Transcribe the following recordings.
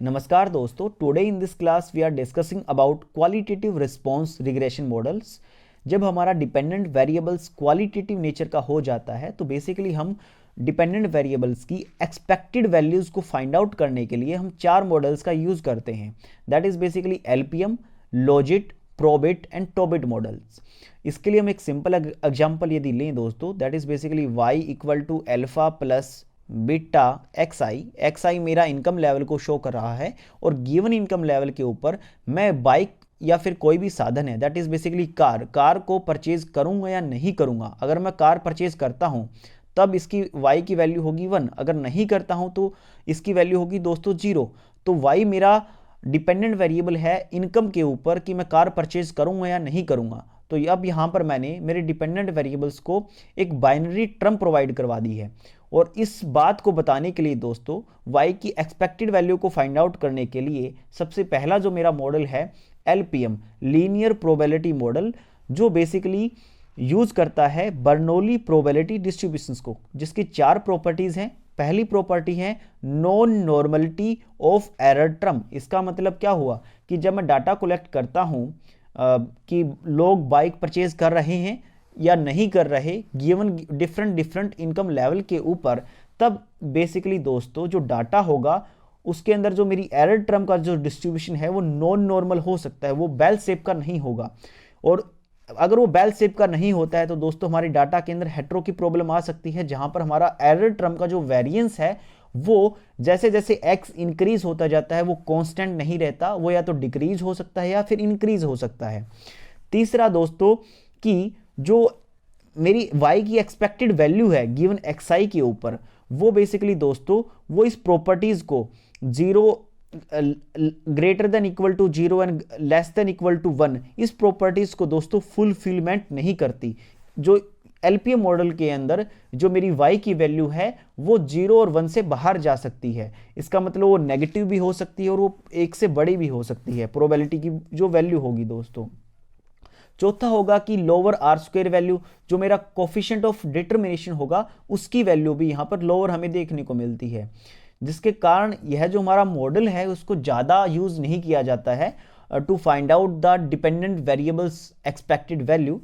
नमस्कार दोस्तों, today in this class we are discussing about qualitative response regression models. जब हमारा डिपेंडेंट वेरिएबल्स क्वालिटेटिव नेचर का हो जाता है तो बेसिकली हम डिपेंडेंट वेरिएबल्स की एक्सपेक्टेड वैल्यूज़ को फाइंड आउट करने के लिए हम चार मॉडल्स का यूज़ करते हैं। That is basically LPM, logit, probit and tobit models. इसके लिए हम एक सिंपल एग्जाम्पल यदि लें दोस्तों, that is basically Y equal to alpha plus beta X I मेरा इनकम लेवल को शो कर रहा है और गिवन इनकम लेवल के ऊपर मैं बाइक या फिर कोई भी साधन है दैट इज़ बेसिकली कार को परचेज करूंगा या नहीं करूंगा। अगर मैं कार परचेज करता हूं तब इसकी y की वैल्यू होगी 1, अगर नहीं करता हूं तो इसकी वैल्यू होगी दोस्तों 0। तो y मेरा डिपेंडेंट वेरिएबल है इनकम के ऊपर कि मैं कार परचेज करूंगा या नहीं करूंगा। तो अब यहाँ पर मैंने मेरे डिपेंडेंट वेरिएबल्स को एक बाइनरी टर्म प्रोवाइड करवा दी है और इस बात को बताने के लिए दोस्तों y की एक्सपेक्टेड वैल्यू को फाइंड आउट करने के लिए सबसे पहला जो मेरा मॉडल है LPM, लीनियर प्रोबेबिलिटी मॉडल, जो बेसिकली यूज करता है बर्नौली प्रोबेबिलिटी डिस्ट्रीब्यूशंस को, जिसकी चार प्रॉपर्टीज हैं। पहली प्रॉपर्टी है non normality of error term. इसका मतलब क्या हुआ कि जब मैं डाटा कलेक्ट करता हूं कि लोग बाइक परचेज कर रहे हैं या नहीं कर रहे गिवन डिफरेंट इनकम लेवल के ऊपर, तब बेसिकली दोस्तों जो डाटा होगा उसके अंदर जो मेरी एरर टर्म का जो डिस्ट्रीब्यूशन है वो नॉन नॉर्मल हो सकता है, वो बेल शेप का नहीं होगा। और अगर वो बेल शेप का नहीं होता है तो दोस्तों हमारे डाटा के अंदर हेटेरो की प्रॉब्लम आ सकती है, जहां पर हमारा एरर टर्म का जो वेरिएंस है वो जैसे जैसे x इंक्रीज होता जाता है वो कांस्टेंट नहीं रहता, वो या तो डिक्रीज हो सकता है या फिर इंक्रीज हो सकता है। तीसरा दोस्तों कि जो मेरी y की एक्सपेक्टेड वैल्यू है गिवन xi के ऊपर, वो बेसिकली दोस्तों वो इस प्रॉपर्टीज को 0 greater than equal to 0 and less than equal to 1, इस प्रॉपर्टीज को दोस्तों फुलफिलमेंट नहीं करती। जो एलपीएम मॉडल के अंदर जो मेरी y की वैल्यू है वो 0 और 1 से बाहर जा सकती है। इसका मतलब वो नेगेटिव भी हो सकती है और वो 1 से बड़ी भी हो सकती है प्रोबेबिलिटी की जो वैल्यू होगी दोस्तों। चौथा होगा कि लोअर आर स्क्वायर वैल्यू, जो मेरा कोफिशिएंट ऑफ डिटरमिनेशन होगा उसकी वैल्यू भी यहाँ पर लोअर हमें देखने को मिलती है, जिसके कारण यह जो हमारा मॉडल है उसको ज़्यादा यूज नहीं किया जाता है to find out the dependent variables expected value.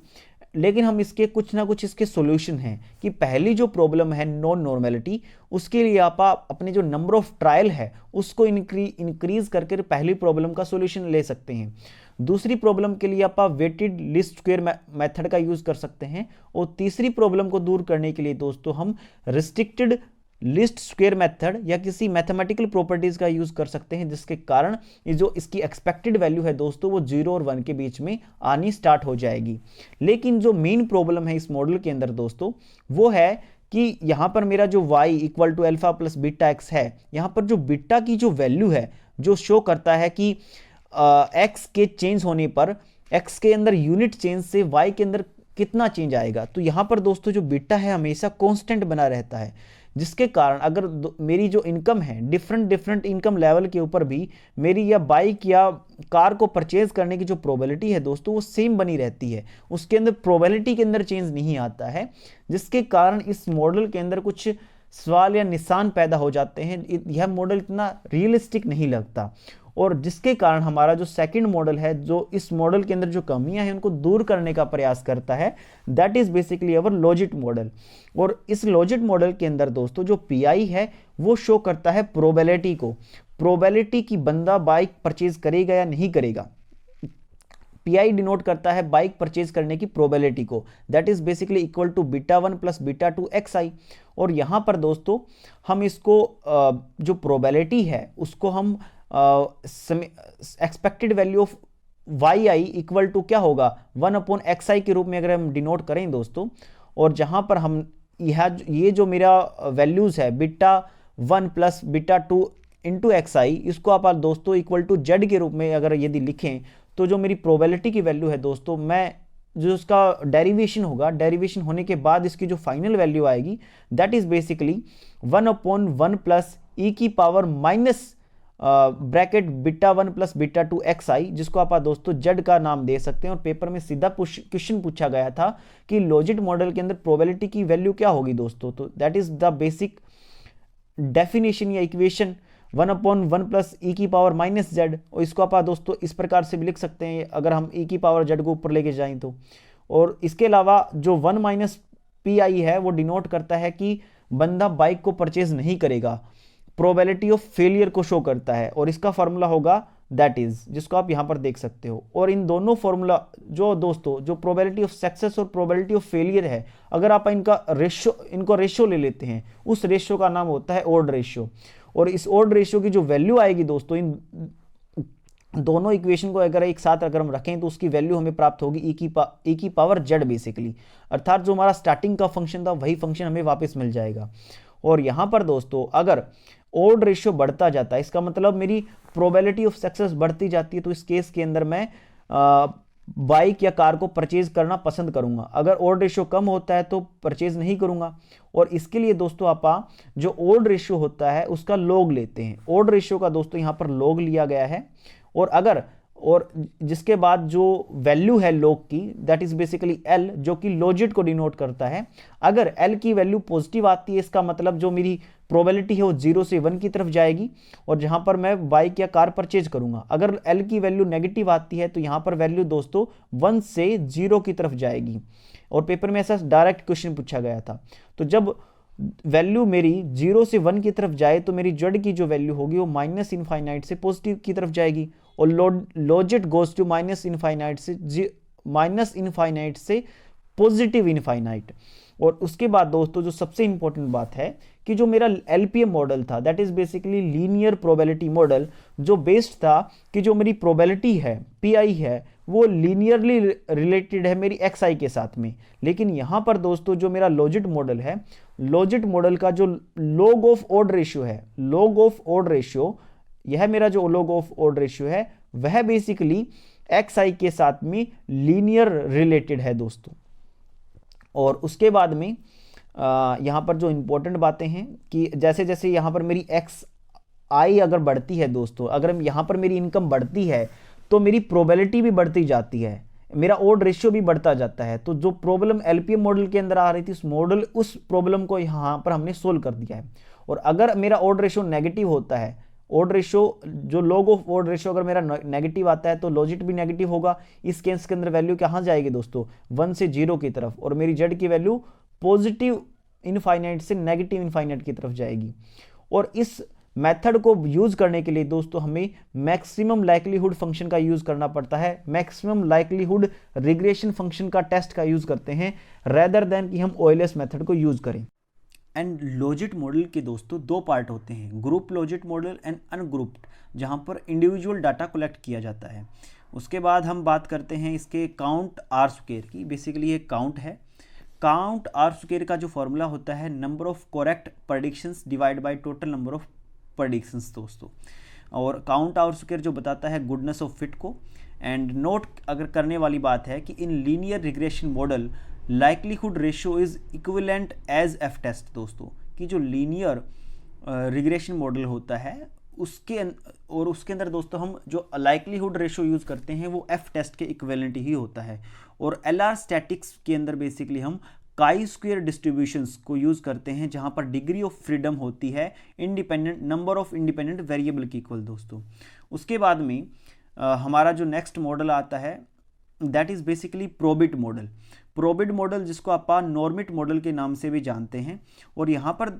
लेकिन हम इसके कुछ ना कुछ इसके सॉल्यूशन हैं कि पहली जो प्रॉब्लम है नॉन नॉर्मेलिटी, उसके लिए आप अपने जो नंबर ऑफ ट्रायल है उसको इंक्रीज करके पहली प्रॉब्लम का सॉल्यूशन ले सकते हैं। दूसरी प्रॉब्लम के लिए आप वेटेड लिस्ट स्क्वायर मेथड का यूज कर सकते हैं और तीसरी प्रॉब्लम को दूर करने के लिए दोस्तों हम रिस्ट्रिक्टेड लिस्ट स्क्वायर मेथड या किसी मैथमेटिकल प्रॉपर्टीज का यूज कर सकते हैं, जिसके कारण ये जो इसकी एक्सपेक्टेड वैल्यू है दोस्तों वो 0 और 1 के बीच में आनी स्टार्ट हो जाएगी। लेकिन जो मेन प्रॉब्लम है इस मॉडल के अंदर दोस्तों वो है कि यहाँ पर मेरा जो y equal to alpha plus beta x है, यहाँ पर जो बीटा की जो वैल्यू है जो शो करता है कि x के चेंज होने पर x के अंदर यूनिट चेंज से y के अंदर कितना चेंज आएगा, तो यहाँ पर दोस्तों जो बीटा है हमेशा कांस्टेंट बना रहता है, जिसके कारण अगर मेरी जो इनकम है डिफरेंट इनकम लेवल के ऊपर भी मेरी या बाइक या कार को परचेज करने की जो प्रोबेबिलिटी है दोस्तों वो सेम बनी रहती है, उसके अंदर प्रोबेबिलिटी के अंदर चेंज नहीं आता है, जिसके कारण इस मॉडल के अंदर कुछ सवाल या निशान पैदा हो जाते हैं। यह मॉडल इतना रियलिस्टिक नहीं लगता और जिसके कारण हमारा जो सेकंड मॉडल है जो इस मॉडल के अंदर जो कमियां हैं उनको दूर करने का प्रयास करता है, that is basically our logit model. और इस लॉजिट मॉडल के अंदर दोस्तों जो पीआई है वो शो करता है प्रोबेबिलिटी को, प्रोबेबिलिटी की बंदा बाइक परचेज करेगा या नहीं करेगा। पीआई डिनोट करता है बाइक परचेज करने की प्रोबेबिलिटी को, that is basically equal to beta 1 plus beta 2 X I. और यहाँ पर दोस्तों हम इसको जो प्रोबेबिलिटी है उसको हम expected value of y i equal to क्या होगा 1/xi के रूप में अगर हम डिनोट करें दोस्तों, और जहां पर हम ये जो मेरा वैल्यूज है beta 1 plus beta 2 into X I, इसको आप दोस्तों इक्वल टू जेड के रूप में अगर यदि लिखें तो जो मेरी प्रोबेबिलिटी की वैल्यू है दोस्तों, मैं जो इसका डेरिवेशन होगा, डेरिवेशन होने के बाद इसकी जो फाइनल वैल्यू आएगी that is basically 1/1 plus E की power minus bracket beta 1 plus beta 2 X I, जिसको आप दोस्तों जेड का नाम दे सकते हैं। और पेपर में सीधा क्वेश्चन पूछा गया था कि लॉजिट मॉडल के अंदर प्रोबेबिलिटी की वैल्यू क्या होगी दोस्तों, तो that is the basic definition या इक्वेशन 1/1 प्लस ई की पावर माइनस जेड, और इसको आप दोस्तों इस प्रकार से भी लिख सकते हैं अगर हम ई की पावर जेड को ऊपर लेके जाएं तो। और इसके अलावा जो 1 माइनस पी आई है वो डिनोट करता है कि बंदा बाइक को परचेज नहीं करेगा, प्रोबेबिलिटी ऑफ फेलियर को शो करता है, और इसका फॉर्मूला होगा दैट इज, जिसको आप यहां पर देख सकते हो। और इन दोनों फॉर्मूला जो दोस्तों जो प्रोबेबिलिटी ऑफ सक्सेस और प्रोबेबिलिटी ऑफ फेलियर है, अगर आप इनको रेशियो ले लेते हैं, उस रेशियो का नाम होता है ऑड रेशियो। और इस ऑड रेशियो की जो वैल्यू आएगी दोस्तों, इन दोनों इक्वेशन को अगर एक साथ अगर हम रखें तो उसकी वैल्यू हमें प्राप्त होगी ई की पावर जेड बेसिकली, अर्थात जो हमारा स्टार्टिंग का फंक्शन था वही फंक्शन हमें वापस मिल जाएगा। और यहां पर दोस्तों अगर ऑड रेशियो बढ़ता जाता है, इसका मतलब मेरी प्रोबेबिलिटी ऑफ सक्सेस बढ़ती जाती है, तो इस केस के अंदर मैं बाइक या कार को परचेज करना पसंद करूंगा। अगर ऑड रेशियो कम होता है तो परचेज नहीं करूंगा। और इसके लिए दोस्तों आप जो ऑड रेशियो होता है उसका लॉग लेते हैं। ऑड रेशियो का दोस्तों यहां पर लॉग लिया गया है, और जिसके बाद जो वैल्यू है लॉग की दैट इज बेसिकली एल, जो कि लॉजिट को डिनोट करता है। अगर एल की वैल्यू पॉजिटिव आती है, इसका मतलब जो मेरी प्रोबेबिलिटी है वो 0 से 1 की तरफ जाएगी, और जहां पर मैं बाइक या कार परचेज करूंगा। अगर एल की वैल्यू नेगेटिव आती है तो यहां पर वैल्यू दोस्तों 1 से 0 की तरफ जाएगी। और पेपर में ऐसा डायरेक्ट क्वेश्चन पूछा गया था। तो जब वैल्यू मेरी 0 से 1 की तरफ जाए तो मेरी जेड की जो वैल्यू होगी वो माइनस इनफाइनाइट से पॉजिटिव की तरफ जाएगी, और लॉजिट गोज टू माइनस इनफाइनाइट से पॉजिटिव इनफाइनाइट। और उसके बाद दोस्तों जो सबसे इंपॉर्टेंट बात है कि जो मेरा एलपीएम मॉडल था that is basically linear probability model, जो बेस्ड था कि जो मेरी प्रोबेबिलिटी है पीआई है वो लीनियरली रिलेटेड है मेरी एक्सआई के साथ में। लेकिन यहां पर दोस्तों जो मेरा लॉजिट मॉडल है, लॉजिट मॉडल का जो लॉग ऑफ ऑड रेशियो है, लॉग ऑफ ऑड रेशियो, यह मेरा जो लॉग ऑफ ऑड रेशियो है वह बेसिकली एक्सआई के साथ में लीनियर रिलेटेड है दोस्तों। और उसके बाद में यहां पर जो इंपॉर्टेंट बातें हैं कि जैसे जैसे यहां पर मेरी एक्स आई अगर बढ़ती है दोस्तों, अगर यहां पर मेरी इनकम बढ़ती है तो मेरी प्रोबेबिलिटी भी बढ़ती जाती है, मेरा ऑड रेशियो भी बढ़ता जाता है। तो जो प्रॉब्लम एलपीएम मॉडल के अंदर आ रही थी उस प्रॉब्लम को यहां पर हमने सोल्व कर दिया है। और अगर मेरा ऑड रेशियो नेगेटिव होता है, ऑड रेशियो जो लॉग ऑफ ऑड रेशियो अगर मेरा नेगेटिव आता है तो लॉजिट भी नेगेटिव होगा। इस केस के अंदर वैल्यू कहां जाएगी दोस्तों 1 से 0 की तरफ, और मेरी जेड की वैल्यू पॉजिटिव इनफाइनाइट से नेगेटिव इनफाइनाइट की तरफ जाएगी। और इस मेथड को यूज करने के लिए दोस्तों हमें मैक्सिमम लाइक्लीहुड फंक्शन का यूज करना पड़ता है, मैक्सिमम लाइक्लीहुड रिग्रेशन फंक्शन का टेस्ट का यूज करते हैं रेदर देन कि हम ओएलएस मेथड को यूज करें। एंड लॉजिट मॉडल के दोस्तों दो पार्ट होते हैं, ग्रुप लॉजिट मॉडल एंड अनग्रुप्ड, जहां पर इंडिविजुअल डाटा कलेक्ट किया जाता है। उसके बाद हम बात करते हैं इसके काउंट आर स्क्वायर की। बेसिकली ये काउंट है, काउंट आर स्क्वायर का जो फॉर्मूला होता है number of correct predictions divide by total number of predictions दोस्तों। और काउंट आर स्क्वायर जो बताता है गुडनेस ऑफ फिट को। एंड नोट अगर करने वाली बात है कि in linear regression model likelihood ratio is equivalent as F test दोस्तों, कि जो लीनियर रिग्रेशन मॉडल होता है उसके अंदर दोस्तों हम जो लाइक्लीहुड रेशियो यूज करते हैं वो एफ टेस्ट के इक्विवेलेंट ही होता है। और एलआर स्टैटिक्स के अंदर बेसिकली हम काई स्क्वायर डिस्ट्रीब्यूशंस को यूज करते हैं, जहां पर डिग्री ऑफ फ्रीडम होती है independent number of independent variable की इक्वल दोस्तों। उसके बाद में हमारा जो नेक्स्ट मॉडल आता है that is basically Probit model. Probit model जिसको आप नॉर्मिट मॉडल के नाम से भी जानते हैं। और यहाँ पर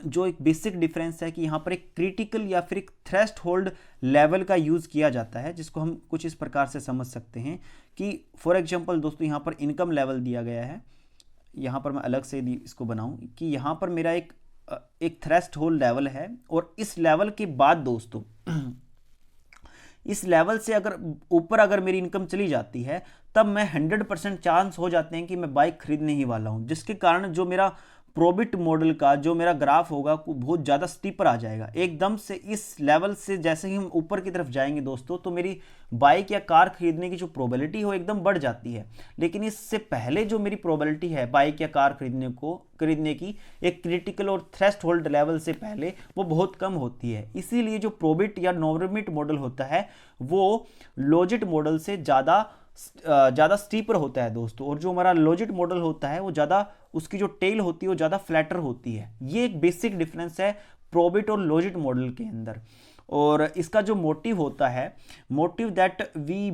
जो एक बेसिक डिफरेंस है कि यहाँ पर एक क्रिटिकल या फिर एक थ्रेशोल्ड लेवल का यूज किया जाता है, जिसको हम कुछ इस प्रकार से समझ सकते हैं कि फॉर एग्जांपल दोस्तों यहाँ पर इनकम लेवल दिया गया है, यहाँ पर मैं अलग से इसको बनाऊं कि यहाँ पर मेरा एक थ्रेशोल्ड लेवल है, और इस लेवल के बाद दोस्तों इस लेवल से अगर मेरी इनकम चली जाती है तब मैं 100% चांस हो जाते हैं कि मैं बाइक खरीदने ही वाला हूं, जिसके कारण जो मेरा प्रोबिट मॉडल का जो मेरा ग्राफ होगा वो बहुत ज़्यादा स्टीपर आ जाएगा एकदम से। इस लेवल से जैसे ही हम ऊपर की तरफ जाएंगे दोस्तों तो मेरी बाइक या कार खरीदने की जो प्रोबेबिलिटी है वो एकदम बढ़ जाती है। लेकिन इससे पहले जो मेरी प्रोबेबिलिटी है बाइक या कार खरीदने की एक क्रिटिकल और थ्रेशोल्ड लेवल से पहले वो बहुत कम होती है। इसीलिए जो प्रोबिट या नॉर्मिट मॉडल होता है वो लॉजिट मॉडल से ज़्यादा ज़्यादा स्टीपर होता है दोस्तों, और जो हमारा लॉजिट मॉडल होता है वो ज़्यादा, उसकी जो टेल होती है वो ज़्यादा फ्लैटर होती है। ये एक बेसिक डिफरेंस है प्रोबिट और लॉजिट मॉडल के अंदर। और इसका जो मोटिव होता है, motive that we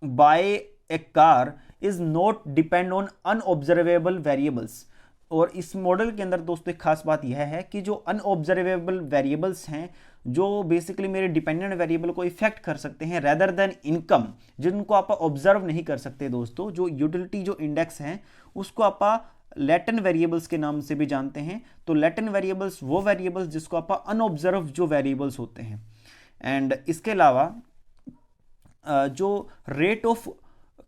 buy a car is not depend on unobservable variables. और इस मॉडल के अंदर दोस्तों एक खास बात यह है कि जो अनऑब्जर्वेबल वेरिएबल्स हैं, जो बेसिकली मेरे डिपेंडेंट वेरिएबल को इफेक्ट कर सकते हैं रेदर देन इनकम, जिनको आप ऑब्जर्व नहीं कर सकते दोस्तों, जो यूटिलिटी जो इंडेक्स हैं उसको आप लैटेंट वेरिएबल्स के नाम से भी जानते हैं। तो लैटेंट वेरिएबल्स वो वेरिएबल्स जिसको आप अनऑब्जर्व जो वेरिएबल्स होते हैं। एंड इसके अलावा जो रेट ऑफ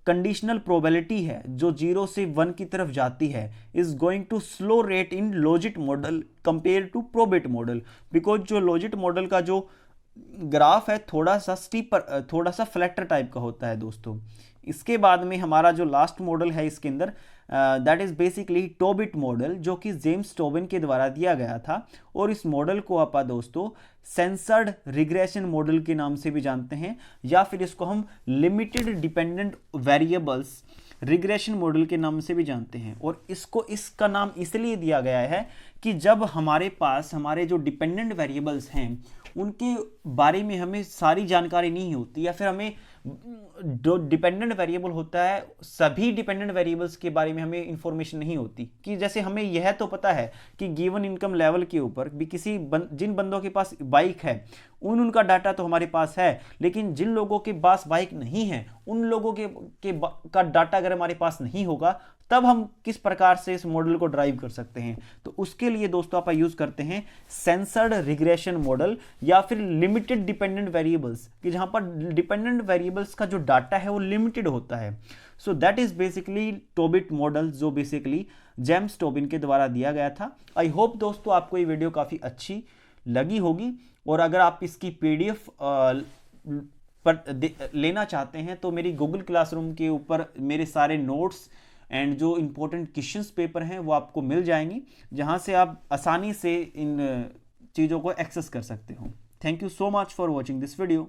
कंडीशनल प्रोबेबिलिटी है जो 0 से 1 की तरफ जाती है, is going to slow rate in logit model compare to probit model, because जो लॉजिट मॉडल का जो ग्राफ है थोड़ा सा स्टीपर, थोड़ा सा फ्लैटर टाइप का होता है दोस्तों। इसके बाद में हमारा जो लास्ट मॉडल है इसके अंदर, that is basically Tobit model, जो कि जेम्स टोबिन के द्वारा दिया गया था। और इस मॉडल को आप दोस्तों सेंसर्ड रिग्रेशन मॉडल के नाम से भी जानते हैं, या फिर इसको हम limited dependent variables regression model के नाम से भी जानते हैं। और इसका नाम इसलिए दिया गया है कि जब हमारे पास हमारे जो डिपेंडेंट वेरिएबल्स हैं उनके बारे में हमें सारी जानकारी नहीं होती, या फिर हमें जो डिपेंडेंट वेरिएबल होता है सभी डिपेंडेंट वेरिएबल्स के बारे में हमें इंफॉर्मेशन नहीं होती। कि जैसे हमें यह तो पता है कि गिवन इनकम लेवल के ऊपर भी जिन बंदों के पास बाइक है उनका डाटा तो हमारे पास है, लेकिन जिन लोगों के पास बाइक नहीं है उन लोगों का डाटा अगर हमारे पास नहीं होगा तब हम किस प्रकार से इस मॉडल को ड्राइव कर सकते हैं। तो उसके लिए दोस्तों आप यूज करते हैं सेंसर्ड रिग्रेशन मॉडल या फिर लिमिटेड डिपेंडेंट वेरिएबल्स, कि जहां पर डिपेंडेंट वेरिएबल्स का जो डाटा है वो लिमिटेड होता है। So that is basically Tobit model, जो बेसिकली जेम्स टोबिन के द्वारा दिया गया था। आई होप दोस्तों आपको ये वीडियो काफी अच्छी लगी होगी, और अगर आप इसकी पीडीएफ पर लेना चाहते हैं तो मेरी गूगल क्लासरूम के ऊपर मेरे सारे नोट्स एंड जो इंपॉर्टेंट क्वेश्चंस पेपर हैं वो आपको मिल जाएंगी, जहां से आप आसानी से इन चीज़ों को एक्सेस कर सकते हो। Thank you so much for watching this video.